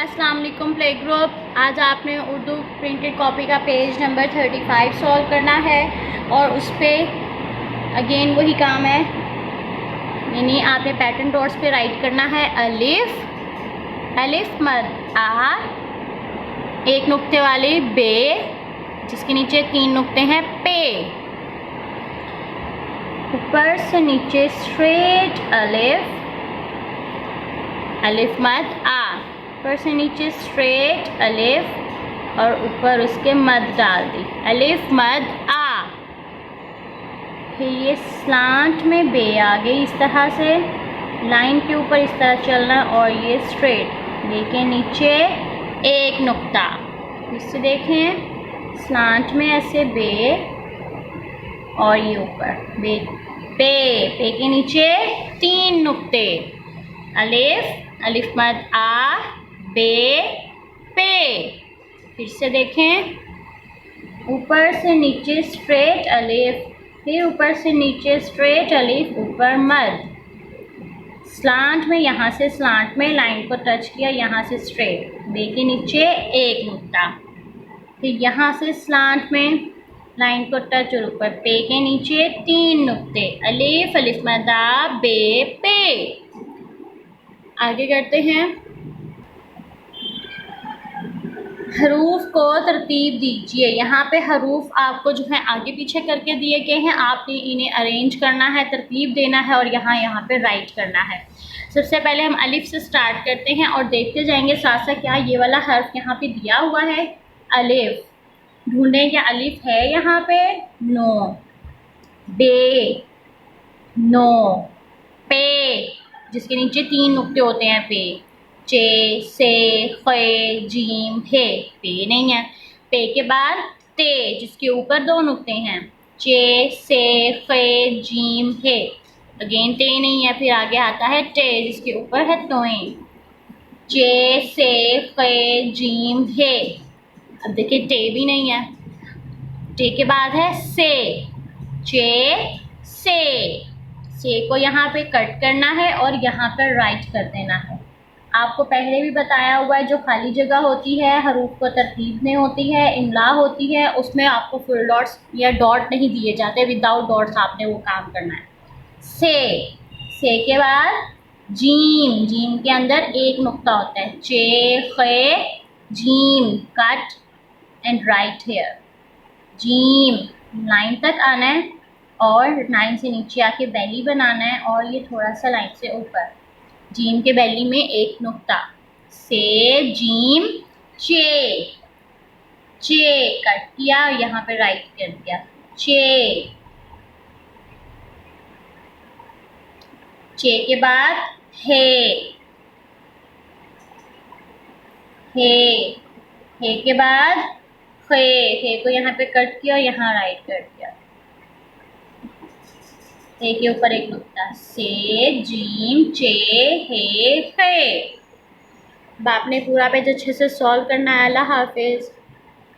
अस्सलाम वालेकुम play group. आज आपने उर्दू प्रिंटेड कॉपी का पेज नंबर 35 सॉल्व करना है और उस पर अगेन वही काम है, यानी आपने पैटर्न डॉट्स पे राइट करना है अलिफ मद आ, एक नुक्ते वाली बे जिसके नीचे 3 नुक्ते हैं पे, ऊपर से नीचे स्ट्रेट अलिफ मद आ, ऊपर से नीचे स्ट्रेट अलिफ और ऊपर उसके मद डाल दी, अलिफ मद आ। फिर ये स्लांट में बे आ गई, इस तरह से लाइन के ऊपर इस तरह चलना और ये स्ट्रेट, देखें नीचे एक नुक्ता, इससे देखें स्लांट में ऐसे बे और ये ऊपर बे, पे के नीचे 3 नुक्ते, अलिफ मद आ बे पे। फिर से देखें ऊपर से नीचे स्ट्रेट अलिफ, फिर ऊपर से नीचे स्ट्रेट अलिफ, ऊपर मद, स्लांट में यहाँ से स्लांट में लाइन को टच किया, यहाँ से स्ट्रेट, बे के नीचे एक नुक्ता, फिर यहाँ से स्लांट में लाइन को टच और ऊपर पे के नीचे 3 नुक्ते, अलिफ मद आ बे पे। आगे करते हैं, हरूफ को तरतीब दीजिए। यहाँ पे हरूफ आपको जो है आगे पीछे करके दिए गए हैं, आपने इन्हें अरेंज करना है, तरतीब देना है और यहाँ पे राइट करना है। सबसे पहले हम अलिफ से स्टार्ट करते हैं और देखते जाएंगे साथ साथ क्या ये वाला हर्फ यहाँ पे दिया हुआ है, अलिफ ढूंढें क्या अलिफ है यहाँ पे, नो, बे नो, पे जिसके नीचे 3 नुक्ते होते हैं पे, चे से खे जीम हे, पे नहीं है, पे के बाद ते जिसके ऊपर 2 नुक्ते हैं, चे से खे जीम हे, अगेन ते नहीं है, फिर आगे आता है टे जिसके ऊपर है तोएं, चे से खे जीम हे। अब देखिए टे भी नहीं है, टे के बाद है से, चे से को यहाँ पे कट करना है और यहाँ पर राइट कर देना है। आपको पहले भी बताया हुआ है, जो खाली जगह होती है हरूफ को तरतीब में होती है, इमला होती है, उसमें आपको फुल डॉट्स या डॉट नहीं दिए जाते, विदाउट डॉट्स आपने वो काम करना है। से के बाद जीम के अंदर एक नुक्ता होता है, चे खे जीम, कट एंड राइट हेयर, जीम लाइन तक आना है और लाइन से नीचे आके बैली बनाना है और ये थोड़ा सा लाइन से ऊपर, जीम के बैली में एक नुक्ता, से जीम चे कट किया और यहाँ पे राइट कर दिया, चे के बाद हे के बाद खे को यहाँ पे कट किया और यहाँ राइट कर दिया, हे के ऊपर एक नुक्ता, से जीम चे हे खे। अब आपने पूरा पेज अच्छे से सॉल्व करना है। अल्लाह हाफिज।